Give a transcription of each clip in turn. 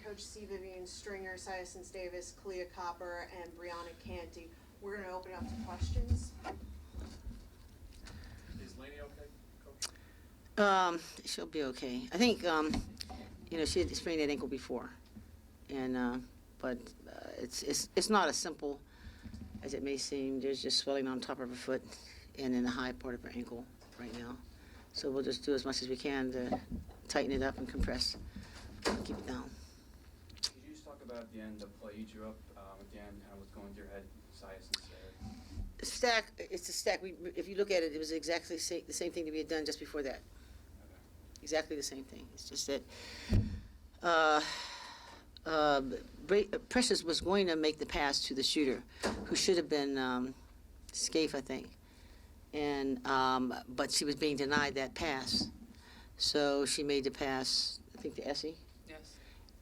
Coach C. Vivian Stringer, Cyrus Davis, Kalia Copper, and Brianna Canty. We're going to open it up to questions. Is Lainey okay, Coach? She'll be okay. I think, she had sprained that ankle before, and but it's not as simple as it may seem. There's just swelling on top of her foot and in the high part of her ankle right now. So we'll just do as much as we can to tighten it up and compress, keep it down. Could you just talk about the end of play you drew up at the end, kind of what's going through your head, Sias and Sarah? It's a stack. If you look at it, it was exactly the same thing that we had done just before that. Okay. Exactly the same thing. It's just that Precious was going to make the pass to the shooter, who should have been Scaife, I think. And but she was being denied that pass, so she made the pass, I think, to Essie. Yes.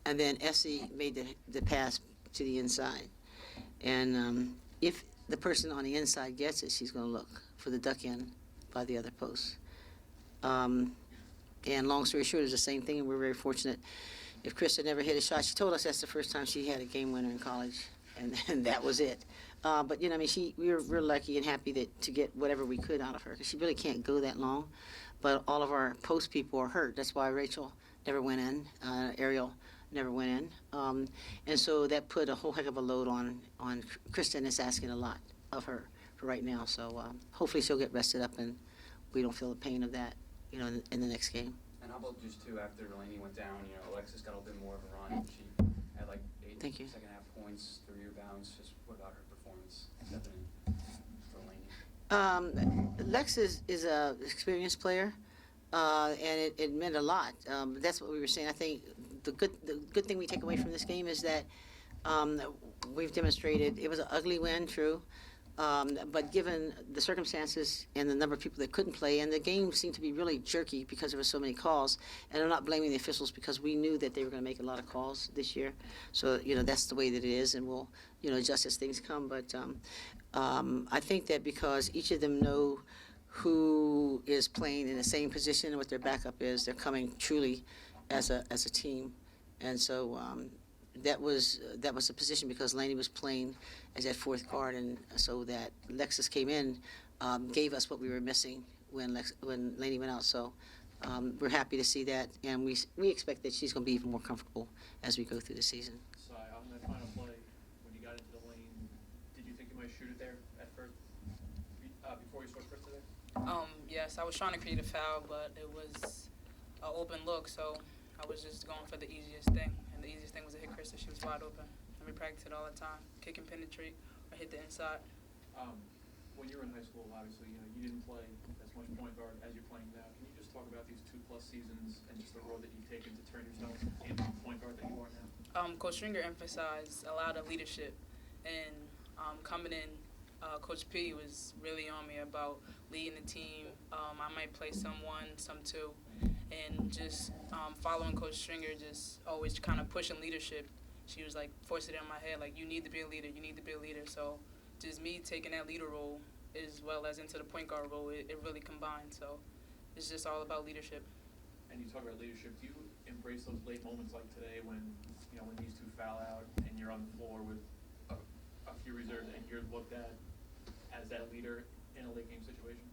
And then Essie made the pass to the inside. And if the person on the inside gets it, she's going to look for the duck in by the other post. And long story short, it's the same thing, and we're very fortunate. If Krista never hit a shot, she told us that's the first time she had a game winner in college, and that was it. But we're lucky and happy to get whatever we could out of her, because she really can't go that long. But all of our post people are hurt. That's why Rachel never went in, Ariel never went in, and so that put a whole heck of a load on Krista, and it's asking a lot of her for right now. So hopefully she'll get rested up, and we don't feel the pain of that, in the next game. And how about just too, after Lainey went down, Alexis got a little bit more of a run. She had like 8 Thank you. second half points, 3 rebounds. Just what about her performance, Stephanie, for Lainey? Lex is a experienced player, and it meant a lot. That's what we were saying. I think the good thing we take away from this game is that we've demonstrated it was an ugly win, true. But given the circumstances and the number of people that couldn't play, and the game seemed to be really jerky because there were so many calls, and I'm not blaming the officials because we knew that they were going to make a lot of calls this year. So, that's the way that it is, and we'll, adjust as things come. But I think that because each of them know who is playing in the same position and what their backup is, they're coming truly as a team. And so that was a position because Lainey was playing as that fourth guard, and so that Lexus came in, gave us what we were missing when Lainey went out. So we're happy to see that, and we expect that she's going to be even more comfortable as we go through the season. So on that final play, when you got into the lane, did you think you might shoot it there at first, before you scored first today? Yes, I was trying to create a foul, but it was an open look, so I was just going for the easiest thing, and the easiest thing was to hit Krista. She was wide open, and we practice it all the time, kick and penetrate or hit the inside. When you were in high school, obviously, you didn't play as much point guard as you're playing now. Can you just talk about these 2+ seasons and just the road that you've taken to turn yourself into the point guard that you are now? Coach Stringer emphasized a lot of leadership, and coming in, Coach P was really on me about leading the team. I might play some 1, some 2, and just following Coach Stringer, just always kind of pushing leadership. She was like forcing it in my head, like, you need to be a leader, you need to be a leader. So just me taking that leader role as well as into the point guard role, it really combined. So it's just all about leadership. And you talk about leadership. Do you embrace those late moments like today when these two foul out and you're on the floor with a few reserves and you're looked at as that leader in a late game situation?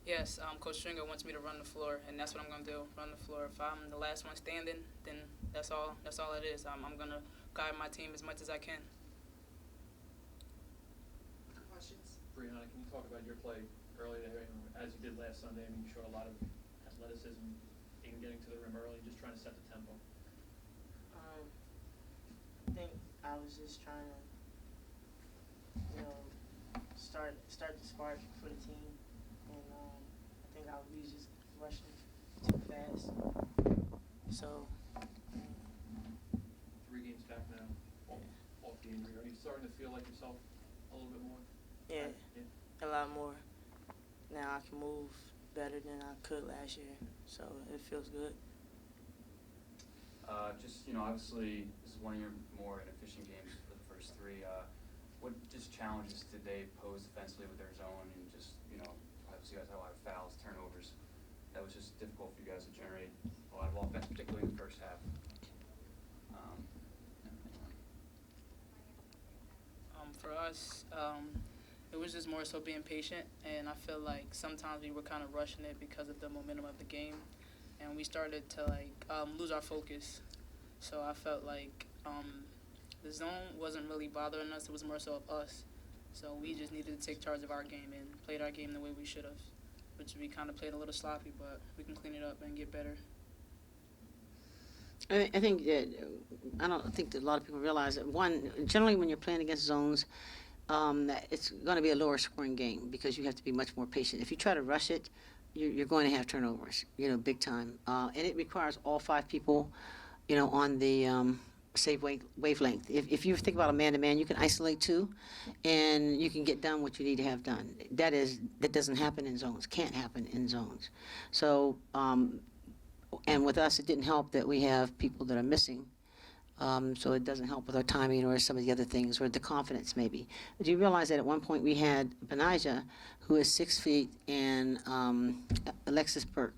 Yes, Coach Stringer wants me to run the floor, and that's what I'm going to do, run the floor. If I'm the last one standing, then that's all it is. I'm going to guide my team as much as I can. Questions? Brianna, can you talk about your play early there? As you did last Sunday, you showed a lot of athleticism in getting to the rim early, just trying to set the tempo. I think I was just trying to, start the spark for the team, and I think I was just rushing too fast. So 3 games back now, off the injury. Are you starting to feel like yourself a little bit more? Yeah, a lot more. Now I can move better than I could last year, so it feels good. Obviously, this is one of your more inefficient games for the first 3. What just challenges did they pose defensively with their zone, and just, obviously you guys had a lot of fouls, turnovers. That was just difficult for you guys to generate a lot of offense, particularly in the first half. us, it was just more so being patient, and I feel like sometimes we were kind of rushing it because of the momentum of the game, and we started to lose our focus. So I felt like the zone wasn't really bothering us; it was more so of us. So we just needed to take charge of our game and played our game the way we should have, which we kind of played a little sloppy, but we can clean it up and get better. I think that I don't think that a lot of people realize that generally when you're playing against zones, it's going to be a lower scoring game because you have to be much more patient. If you try to rush it, you're going to have turnovers, big time, and it requires all 5 people, on the same wavelength. If you think about a man-to-man, you can isolate 2, and you can get done what you need to have done. That doesn't happen in zones. Can't happen in zones. So. And with us, it didn't help that we have people that are missing. So it doesn't help with our timing or some of the other things, or the confidence maybe. Do you realize that at one point we had Benijah, who is 6 feet, and Alexis Burke,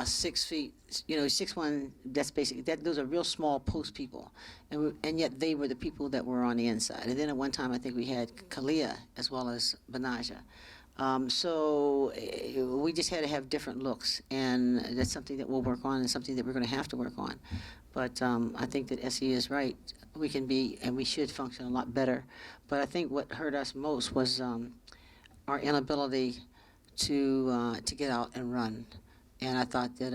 6 feet, 6'1", that's basically, those are real small post people. And yet they were the people that were on the inside. And then at one time I think we had Kalia as well as Benijah. So we just had to have different looks, and that's something that we'll work on and something that we're going to have to work on. But I think that SE is right. We can be and we should function a lot better. But I think what hurt us most was our inability to get out and run. And I thought that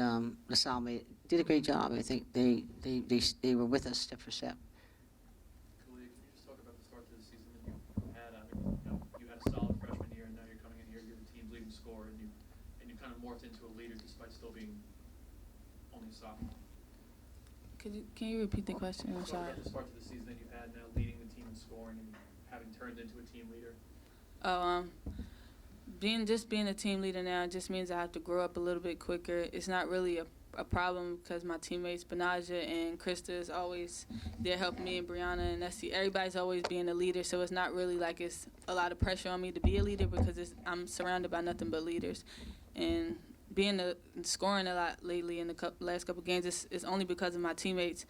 Salle did a great job. I think they were with us step for step. Kalia, can you just talk about the start to the season that you had? I mean, you had a solid freshman year, and now you're coming in here, you're the team's leading scorer, and you kind of morphed into a leader despite still being only a sophomore. Can you repeat the question? I'm sorry. About the start to the season that you had, now leading the team in scoring and having turned into a team leader. Being a team leader now just means I have to grow up a little bit quicker. It's not really a problem because my teammates Benijah and Krista is always there helping me, and Brianna and Essie. Everybody's always being a leader, so it's not really like it's a lot of pressure on me to be a leader because I'm surrounded by nothing but leaders. And scoring a lot lately in the last couple games is only because of my teammates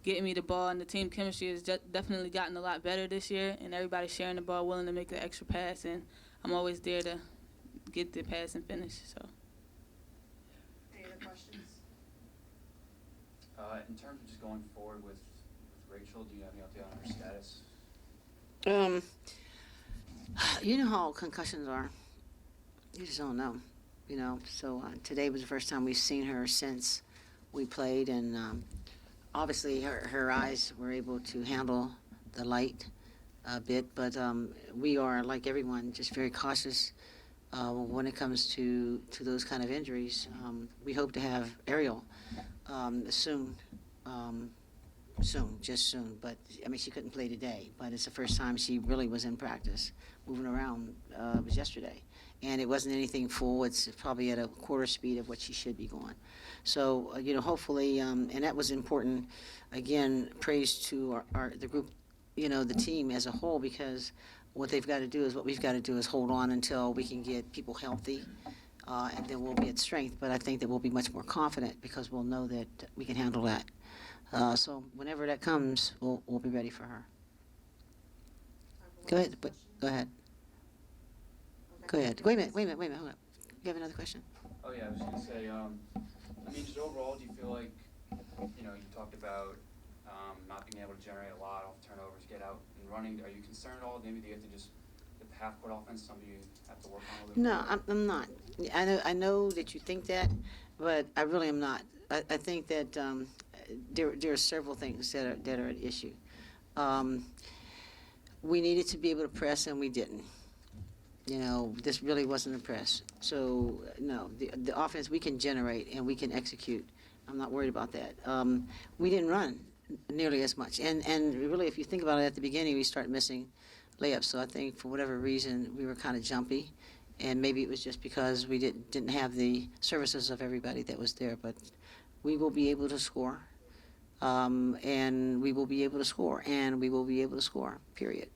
getting me the ball, and the team chemistry has definitely gotten a lot better this year, and everybody's sharing the ball, willing to make the extra pass, and I'm always there to get the pass and finish. So. Any other questions? In terms of just going forward with Rachel, do you have any update on her status? You know how concussions are. You just don't know. So today was the first time we've seen her since we played, and obviously her eyes were able to handle the light a bit, but we are, like everyone, just very cautious when it comes to those kind of injuries. We hope to have Ariel soon, but I mean, she couldn't play today, but it's the first time she really was in practice, moving around. It was yesterday. And it wasn't anything full. It's probably at a quarter speed of what she should be going. So, hopefully, and that was important. Again, praise to the group, the team as a whole, because what we've got to do is hold on until we can get people healthy, and then we'll be at strength. But I think that we'll be much more confident because we'll know that we can handle that. So whenever that comes, we'll be ready for her. Go ahead. Go ahead. Go ahead. Wait a minute. Hold up. You have another question? Oh yeah, I was going to say, just overall, do you feel like, you talked about not being able to generate a lot off turnovers, get out and running. Are you concerned at all? Maybe do you have to just, with the half-court offense, something you have to work on a little bit? No, I'm not. I know that you think that, but I really am not. I think that there are several things that are at issue. We needed to be able to press, and we didn't. This really wasn't a press. So, no, the offense we can generate and we can execute. I'm not worried about that. We didn't run nearly as much. And really, if you think about it, at the beginning, we start missing layups. So I think for whatever reason, we were kind of jumpy. And maybe it was just because we didn't have the services of everybody that was there. But we will be able to score. And we will be able to score. And we will be able to score, period.